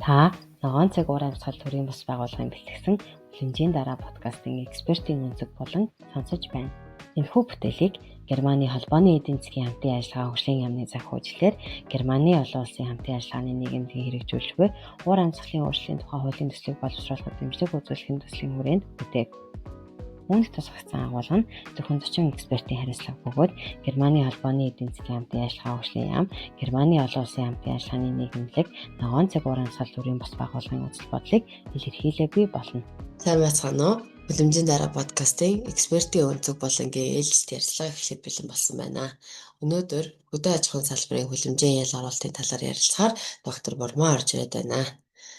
Та ногоон цаг уур амьсгал төрийн бас байгууллагын бэлтгэсэн хэмжээний дараа подкастын экспертийн өнцөг болон сонсож байна. Энэхүү бүтээлийг Германы холбооны эдийн засгийн хамтын ажиллагаа хөгжлийн яамны захиучлаар Германы олон улсын хамтын ажиллагааны нийгэмдээ хэрэгжүүлж буй уур амьсгалын өөрчлөлийн тухай хуулийн төслийг боловсруулахад дэмжлэг үзүүлэхийн төслийн хүрээнд бүтээг. Үүнд тусгацсан агуулга нь зөвхөн 40 экспертийн хариуцлага бөгөөд Германы холбооны эдийн засгийн хамтын ажиллагаа хөгжлийн яам, Германы олон улсын хамтын ажиллагааны нийгэмлэг, ногоон цаг уур амьсгал төрийн бас байгууллагын үзэл бодлыг илэрхийлээгүй болно. Сайн байцгаана уу? Хүлэмжийн дараа подкастын экспертийн өнцөг болон ээлжид ярилцлага эхлэх бэлэн болсон байна. Өнөөдөр хөдөө аж ахуйн салбарын хүлэмжийн ял оролтын талаар ярилцахаар доктор Бурмаа орж ирээд байна.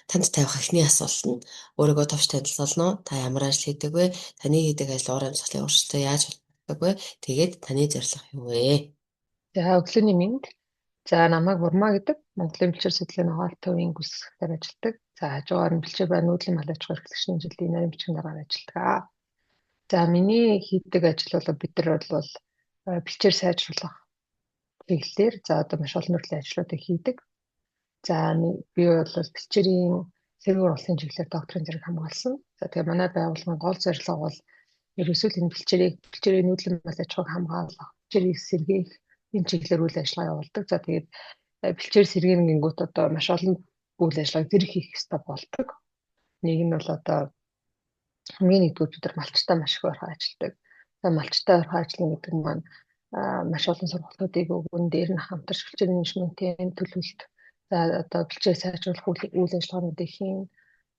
Танд тавих эхний асуулт нь өөрийгөө товч танилцуулна уу? Та ямар ажил хийдэг вэ? Таны хийдэг ажил уур амьсгалын өөрчлөлтөд яаж холбогддог вэ? Тэгээд таны зорилго юу вэ? За өглөөний мэнд. За намайг Бурмаа гэдэг. Монголын бэлчээр судлалын ногоон төвийн гүйцэтгэгчээр ажилладаг. За хажуугаар нь бэлчээр ба нүүдлийн мал аж ахуй эрхлэгчийн жилийн нарийн бичгийн даргаар ажилладаг. За миний хийдэг ажил бол бид нар бол бэлчээр сайжруулах чиглэлээр за одоо маш олон төрлийн ажлуудыг хийдэг. За би бол бэлчээрийн сэрэг ургалтын чиглэлээр докторийн зэрэг хамгаалсан. За тэгээ манай байгууллагын гол зорилго бол ерөөсөө энэ бэлчээрийн нүүдлийн мал аж ахуйг хамгаалах, бэлчээрийг сэргээх энэ чиглэлээр үйл ажиллагаа явуулдаг. За тэгээд бэлчээр сэргээн гингүүт одоо маш олон үйл ажиллагааг зэрэг хийх ёстой болдог. Нэг нь бол одоо хамгийн нэгдүгээр бид нар малчтай маш их ойрхон ажилладаг. За малчтай ойрхон ажиллана гэдэг нь маань маш олон сургалтуудыг өгөн дээр нь хамтарч бэлчээр менежментийн төлөвлөлт, за одоо бэлчээр сайжруулах үйл ажиллагаануудыг хийн.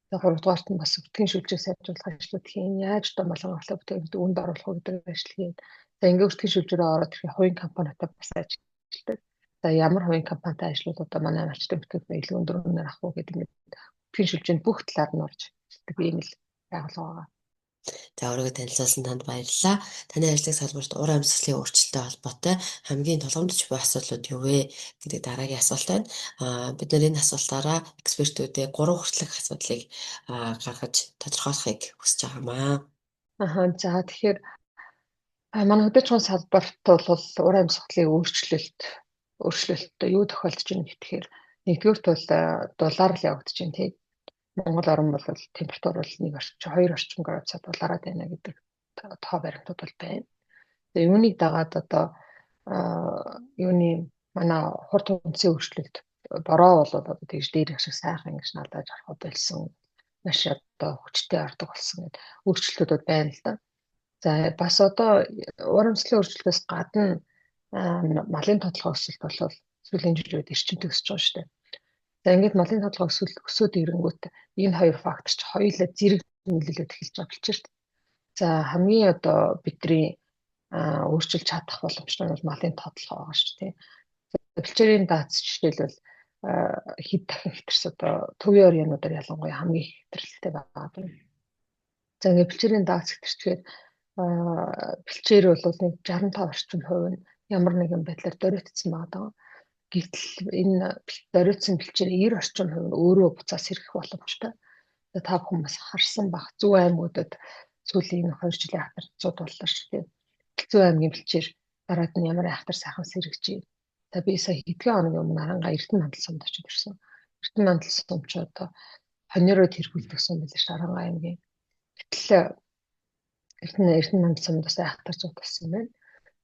За 3 дугаарт нь бас бүтгэн шүлжээг сайжруулах ажлууд хийн. Яаж одоо малгай авлаа бүтээгдэхүүнд үүнд оруулах гэдэг ажил хийн. За ингээд бүтгэн шүлжээрээ ороод ирэхэд хувийн компанитай бас ажилладаг. За ямар хувийн компанитай ажиллавал одоо манай малчтай бүтээгдэхүүн илүү өндөр үнээр авах уу гэдэг ингээд бүтгэн шүлжээнд бүх талаар нь орж ирдэг ийм л байгууллага байгаа. За өөрийгөө танилцуулсан танд баярлалаа. Таны ажлын салбарт уур амьсгалын өөрчлөлттэй холбоотой хамгийн тулгамдж буй асуудлууд юу вэ гэдэг дараагийн асуулт байна. Бид нар энэ асуултаараа экспертүүдээ 3 хүртэлх асуудлыг гаргаж тодорхойлохыг хүсэж байгаамаа. За тэгэхээр манай хөдөө аж ахуйн салбарт бол уур амьсгалын өөрчлөлт юу тохиолдож байна гэхээр нэгдүгürt бол дулаар л явагдаж байна тийм. Монгол орн бол температур бол 2 орчим градусаар дулаараад байна гэдэг тоо баримтууд бол байна. Тэгээ юуныг дагаад одоо манай хурд үндсийн өөрчлөлт бороо бол одоо тэгж дээр их шиг сайхан ингэж надад жарах болсон. Маш одоо хүчтэй ордог болсон гэдэг өөрчлөлтүүд байна л да. За бас одоо уур амьсгалын өөрчлөлтөөс гадна малын тодлогоо өсөлт бол сүүлийн жилүүд эрчимтэй өсөж байгаа шүү дээ. За ингээд малын тодлого өсөд ирэнгүүт энэ хоёр фактор ч хоёулаа зэрэг нөлөөлөд эхэлж байгаа бэлчээрт. За хамгийн одоо бидний өөрчилж чадах боломжтой нь бол малын тодлого байгаа шүү дээ. Бэлчээрийн дац жишээлбэл хэд дахин хэтэрс одоо төвийн орнуудаар ялангуяа хамгийн их хэтэрэлтэй байгаа юм. За ингээд бэлчээрийн дац хэтэрчгээд бэлчээр бол нэг 65 орчим хувь нь ямар нэгэн байдлаар дөрвитсэн байгаа. Гэтэл энэ дөрвитсэн бэлчээр 90 орчим хувь нь өөрөө буцаас сэргэх боломжтой. Та бүхэн бас харсан бах Зүүн аймагуудад сүүлийн 2 жилийн хатарцууд боллоо шүү дээ. Зүүн аймгийн бэлчээр дараад нь ямар айхтар сайхан сэргэж байна. За би сая хэдхэн хоногийн өмнө Аранга Эрдэнэ мандал сумд очиж ирсэн. Эрдэнэ мандал сум ч одоо хоньороо тэргүүлдэг сум билээ шүү Аранга аймгийн. Гэтэл Эрдэнэ мандал сумд бас айхтар зууд болсон юм байна.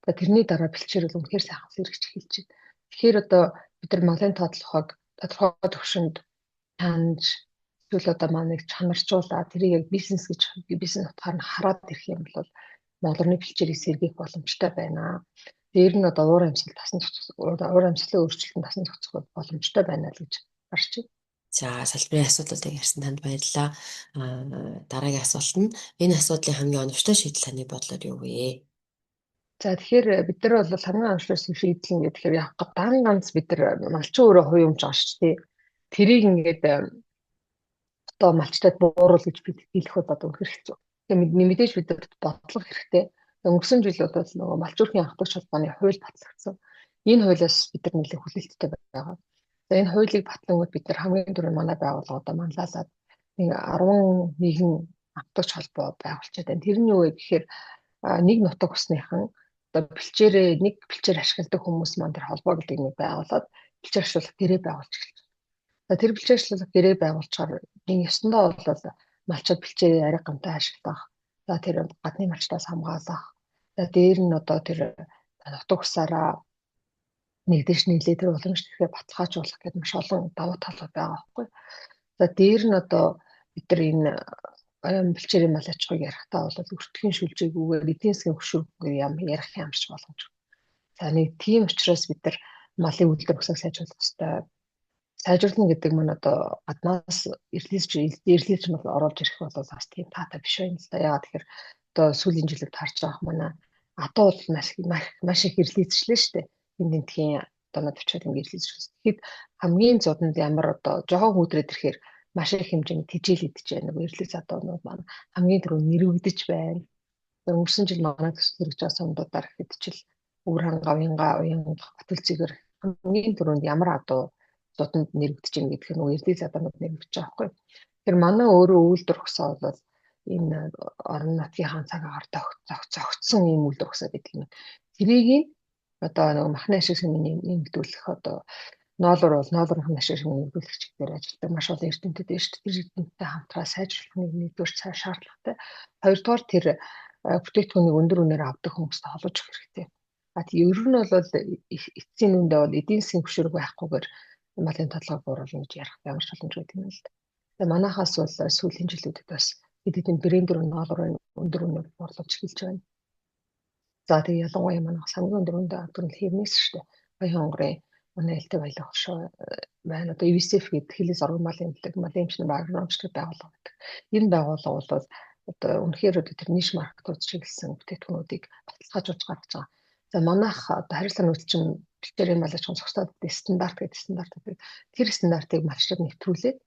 За тэрний дараа бэлчээр бол үнэхээр сайхан сэргэж эхэлж байна. Тэгэхээр одоо бид нар малын тодлохыг тодорхой төвшөнд ханаж зүйл одоо манайг чанарчуулаад тэрийг яг бизнес утгаар нь хараад ирэх юм бол Монголын бэлчээрийг сэргээх боломжтой байна. Дээр нь одоо уур амьсгалын өөрчлөлтөнд тасан зохицох боломжтой байна л гэж харж байна. За салбарын асуудлуудыг ярьсан танд баярлалаа. Дараагийн асуулт нь энэ асуудлын хамгийн оновчтой шийдэл таны бодлоор юу вэ? За тэгэхээр бид нар бол хамгийн оновчтой шийдэл нь гэхээр яг дан ганц бид нар малчин өөрөө хувь юмж байгаа шүү дээ. Тэрийг ингээд одоо малчтад бууруул гэж бид хэлэх бол үнэхээр хэцүү. Тэгээ мэдээж бид бодлого хэрэгтэй. Өнгөрсөн жил бол нөгөө малчуурхийн анхдагч холбооны хууль батлагдсан. Энэ хуулиас бид нар нэлээд хүлээлттэй байгаа. За энэ хуулийг батлангууд бид нар хамгийн түрүүнд манай байгууллага одоо манлайлаад 11 анхдагч холбоо байгуулчаад байна. Тэр нь юу вэ гэхээр нэг нутаг усныхан одоо нэг бэлчээр ашигладаг хүмүүс маань тэр холбоо гэдэг нэг байгуулад бэлчээр ашиглах гэрээ байгуулж эхэлж байна. За тэр бэлчээрчлэл гэрээ байгуулчаар энэ ёсондоо бол малчид бэлчээрээ арай гамтай ашиглах. За тэр гадны малчтаас хамгаалах. За дээр нь одоо тэр нутаг усаараа нэгдэж нийлээ тэр уламж тэрхээ баталгаажуулах гэдэг маш олон давуу талууд байгаа байхгүй. За дээр нь одоо бид нар энэ бэлчээрийн мал аж ахуйг ярихдаа бол өртгийн шүлжээгүйгээр эдийн засгийн хөшүүргээр ярих ямарч боломжгүй. За нэг тийм учраас бид нар малын үйлдвэр усыг сайжруулах хэрэгтэй. Сайжруулна гэдэг нь одоо гаднаас ирлийч мал оруулж ирэх бол бас тийм таатай биш байна л да. Яагаад тэгэхээр одоо сүүлийн жилд харж байгаа манай адуу бол маш их ирлийцчлээ шүү дээ. Энэ тхийн одоо төвчл ингэ ирлийцчихсэн. Тэгэхэд хамгийн зодонд ямар одоо жоохон хүүдрээд ирэхээр маш их хэмжээний тэжээл идэж байна. Нөгөө ирлийц адуунууд маань хамгийн түрүү нэрвэгдэж байна. Өнгөрсөн жил манай төсөл хэрэгж байгаа сумдуудаар хэдчил өвөр хангаа, уянга, хөтөлцөөр хамгийн түрүүнд ямар адуу зодонд нэрвэгдэж байгаа гэдэг нь нөгөө ирлийц адуунууд нэрвэгдэж байгаа байхгүй. Тэгэхээр манай өөрөө үйлдвэр хөсөө бол энэ орон нутгийн цагаагаар зогтсон ийм үйлдвэр хөсөө гэдэг юм. Тэрийг одоо нөгөө махны ашиг хэмжээний нэмэгдүүлэх одоо ноолуурын ашиг хэмжээний нэмэгдүүлэх чиглэлээр ажилладаг маш олон эрдэмтэд байна шүү дээ. Тэр эрдэмтдтэй хамтраа сайжруулах нэгдүгээр шаардлагатай. Хоёрдугаар тэр бүтээгдэхүүнийг өндөр үнээр авдаг хүмүүстэй холбож өгөх хэрэгтэй. Ер нь бол эцсийн үндэ бол эдийн засгийн хөшүүрэг байхгүйгээр малын тодлогыг бууруулна гэж ярих ямар ч боломжгүй юм л да. Тэгээ манайхаас бол сүүлийн жилүүдэд бас эдийн брендер ноолуурын өндөр үнээр бууруулж эхэлж байна. За тэгээ ялангуяа манайх сангийн өндөр үнэтэй авдаг нь хэрнээс шүү дээ. Баян хонгорын манай элтэй баялаг хөшөө байна. Одоо UNICEF гэдэг хэлээс орон малын эмчний програмчтай байгууллага гэдэг. Энэ байгууллага бол одоо үнэхээр тэр ниш маркетууд чиглэсэн бүтээгдэхүүнүүдийг баталгаажуулж гаргаж байгаа. За манайх одоо харилцаа нөхцөлчин бэлчээрийн мал аж ахуйн зохистой стандарт гэдэг стандарт байдаг. Тэр стандартыг малчдад нэвтрүүлээд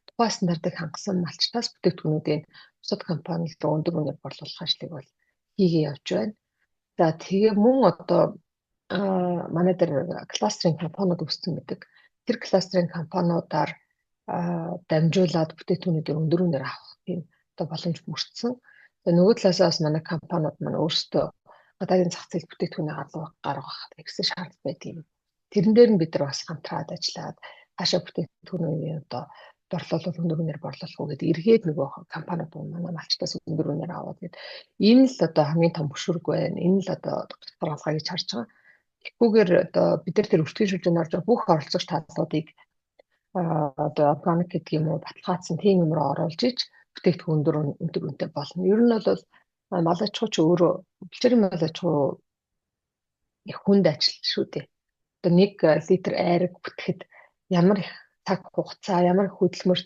тухайн стандартыг хангасан малчтаас бүтээгдэхүүнүүдийн бусад компанид өндөр үнээр борлуулах ажлыг бол хийгээ явж байна. За тэгээ мөн одоо манай дээр кластерын компаниуд үүссэн гэдэг. Тэр кластерын компаниудаар дамжуулаад бүтээгдэхүүнүүдийн өндөр үнээр авах тийм одоо боломж бүрдсэн. За нөгөө талаасаа бас манай компаниуд маань өөрсдөө гадаадын зах зээл бүтээгдэхүүний гаргах гэсэн шаардлага байдаг. Тэрэн дээр нь бид нар бас хамтраад ажиллаад хаашаа бүтээгдэхүүний одоо борлуулалт өндөр үнээр борлуулах уу гэдэг эргээд нөгөө компаниуд манай малчтаас өндөр үнээр аваад гэдэг. Энэ л одоо хамгийн том хөшүүрэг байна. Энэ л одоо гаргалгаа гэж харж байгаа. Тэгэхгүйгээр одоо бид нар тэр өртгийн шүлжээнд орж байгаа бүх оролцогч талуудыг одоо органик гэдэг юм уу баталгаажсан тийм юмроо оруулж иж бүтээгдэхүүн өндөр үнэтэй болно. Ер нь бол мал аж ахуйч өөрөө бэлчээрийн мал аж ахуй их хүнд ажил шүү дээ. Одоо 1 литр айраг бүтгэхэд ямар их цаг хугацаа, ямар их хөдөлмөр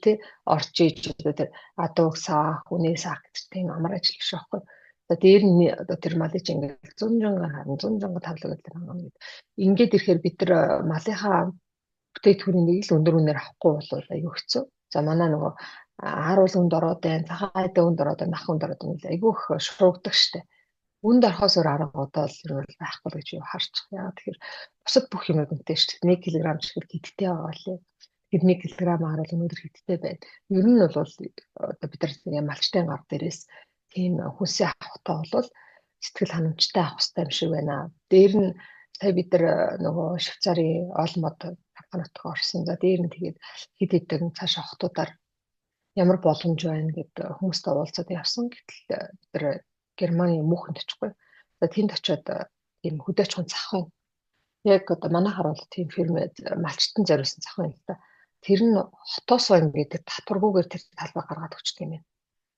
орж иж одоо адууг саах, үнээ саах гэдэг тийм амар ажил биш байхгүй. Одоо дээр нь одоо тэр малыг ингээд 100 тавлаг гэдэг хангана гэдэг. Ингээд ирэхээр бид нар малынхаа бүтээгдэхүүнийг нэг л өндөр үнээр авахгүй бол аюу хэцүү. За манай нөгөө харуул үнд ороод байна, цахаа үнд ороод байна, нах үнд ороод байна. Аюу их шуугдаг штэ. Үнд орохоос өөр арга удаа л ер нь байхгүй гэж юу харж байгаа. Тэгэхээр бусад бүх юм үнэтэй штэ. 1 кг шиг хиттэй байгаа лээ. Тэгэхээр 1 кг харуул өнөөдөр хиттэй байна. Ер нь бол одоо бид нар малчтын гар дээрээс тийм хүнсээ авахтаа бол сэтгэл ханамжтай авах хэрэгтэй юм шиг байна. Дээр нь сая бид нар нөгөө Швейцарын олмод компаниудад орсон. За дээр нь тэгээд хэд хэдэн цааш авахтуудаар ямар боломж байна гэдэг хүмүүстэй уулзаад явсан. Гэтэл бид нар Германы мөнхөнд очихгүй. За тэнд очиод ийм хөдөөж хүн цахын яг одоо манайхаар бол тийм фирмэд малчтан зориулсан цахын юм л да. Тэр нь хотоос ингээд татваргүйгээр тэр талбай гаргаад өгчдөг юм байна.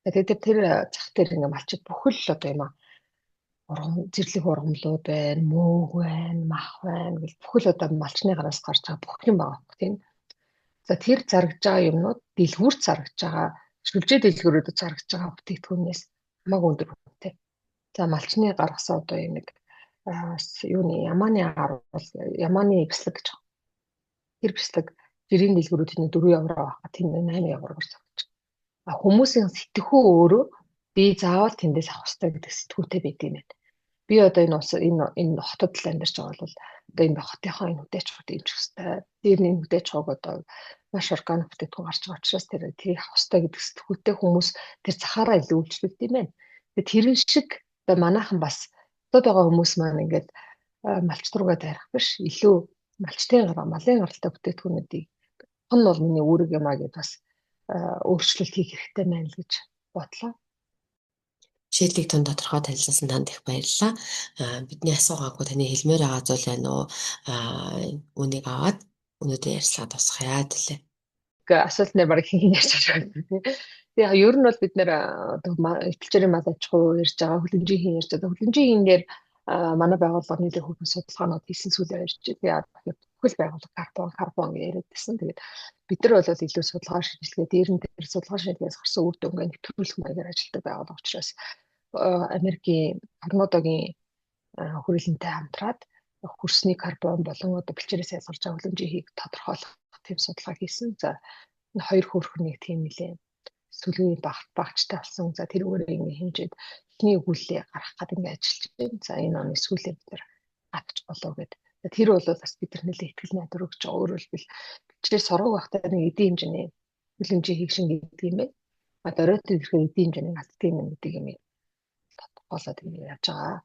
Тэгээд тэр зах дээр ингээ малчид бүхэл одоо юм зэрлэг ургамлууд байна, мөөг байна, мах байна гэл бүхэл одоо малчны гараас гарч байгаа бүх юм байгаа юм тийм. За тэр зарагж байгаа юмнууд дэлгүүрт зарагж байгаа, шүлжээ дэлгүүрүүдэд зарагж байгаа бүтээгдэхүүнээс хамаагүй өндөр үнэтэй. За малчны гаргасан одоо юм нэг юуны ямааны бэслэг гэж байна. Тэр бэслэг жирийн дэлгүүрүүдийн 4 евро байгаа. Тийм 8 евроор зарагч. Хүмүүсийн сэтгхүү өөрөө би заавал тэндээс авах хэрэгтэй гэдэг сэтгүүтэй байдаг юм байна. Би одоо энэ хотод л амьдарч байгаа бол одоо энэ хотынхоо энэ хүдээч хот юм ч хэвээр. Тэр энэ хүдээч хог одоо маш органик бүтээгдэхүүн гарч байгаа учраас тэрийг авах хэрэгтэй гэдэг сэтгүүтэй хүмүүс тэр захаараа илүү үйлчлүүлдэг юм байна. Тэгээд тэрэн шиг одоо манайхан бас хотод байгаа хүмүүс маань ингээд малчд руугаа дайрах биш илүү малчтын малын гаралтай бүтээгдэхүүнүүдийг нь бол миний үүрэг юм а гэдээ бас өөрчлөлт хийх хэрэгтэй байна л гэж бодлоо. Шийдлийг тун тодорхой танилцуулсан танд их баярлалаа. Бидний асуугаагүй таны хэлмээр байгаа зүйл байна уу? Үнийг аваад өнөөдөр ярилцлага тусгая төлөө. Асуултнаар баг хин ярьж байгаа юм. Тэгээ ер нь бол бид нэр эвтэлчээрийн мал аж ахуй ярьж байгаа, хөлбөмбөгийн хин ярьж байгаа. Хөлбөмбөгийн хин дээр манай байгууллага нийлээ хүүхэн судалгаанууд хийсэн зүйлээр ярьж байгаа. Бүхэл байгууллага карбон гэж яриад байсан. Тэгээд бид нар бол илүү судалгаа шинжилгээ, дээр нь тэр судалгаа шинжилгээс гарсан үр дүнгээ нэвтрүүлэх маягаар ажилладаг байгууллага учраас Америкийн Орнодогийн хүрээлэнтэй хамтраад хөрсний карбон болон бэлчээрээс ялгарч байгаа хөлбөмбөгийн хийг тодорхойлох тийм судалгаа хийсэн. За хоёр хөрхнийг тийм нэлээ сүлгийн багцтай болсон. За тэрүүгээр ингэ хэмжээд эхний өгүүлэлээ гаргах гэдэг ингэ ажиллаж байна. За энэ оны сүүлийн бид нар авч болоо гэдэг. Тэр бол бас бид нар нэлээ ихтгэл найдвар өгч байгаа. Өөрөөр хэлбэл бичээр сургах байхдаа нэг эдийн хэмжээний хөлбөмбөгийн хийг шинэ гэдэг юм байна. Дөрөөлт ирэхээр эдийн хэмжээний алддаг юм гэдэг юм болоод ингэ яаж байгаа.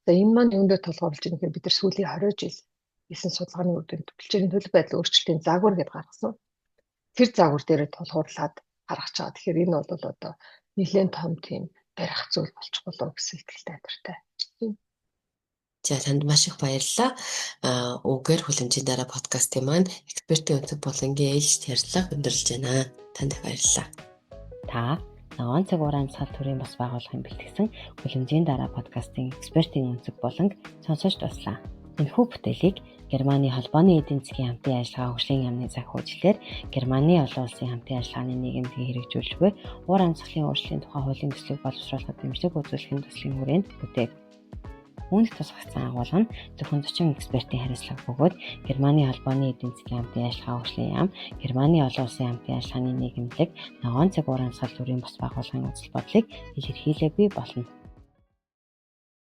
За энэ маань юундээ тулгуурлаж байгаа гэхээр бид нар сүүлийн 20 жил хийсэн судалгааны үр дүнд бэлчээрийн төлөв байдал өөрчлөлтийн загвар гэдээ гаргасан. Тэр загвар дээр тулгуурлаад гаргаж байгаа. Тэгэхээр энэ бол одоо нэлээд том тийм барих зүйл болчих болов гэсэн итгэлтэй найдвартай. За танд маш их баярлалаа. Үгээр хөлбөмбөгийн дараа подкастын маань экспертийн өнцөг болонгийн ээлжид ярилцлага өндөрлж байна. Танд баярлалаа. Та Ногоон цаг уурын цал төрийн бас байгууллагын бэлтгэсэн хөлбөмбөгийн дараа подкастын экспертийн өнцөг болонг сонсож дуслаа. Энэхүү бүтээлийг Германы холбооны эдийн засгийн хамтын ажиллагаа хөгжлийн яамны захиучлаар Германы олон улсын хамтын ажиллагааны нийгэмдээ хэрэгжүүлж буй уур амьсгалын өөрчлөлийн тухай хуулийн төслийг боловсруулахад дэмжлэг үзүүлэхийн төслийн хүрээнд бүтээг. Үүнд тусгацсан агуулга нь зөвхөн 40 экспертийн хариуцлага бөгөөд Германы холбооны эдийн засгийн хамтын ажиллагаа хөгжлийн яам, Германы олон улсын хамтын ажиллагааны нийгэмлэг, Ногоон цаг уурын цал төрийн бас байгууллагын үзэл бодлыг илэрхийлээгүй болно.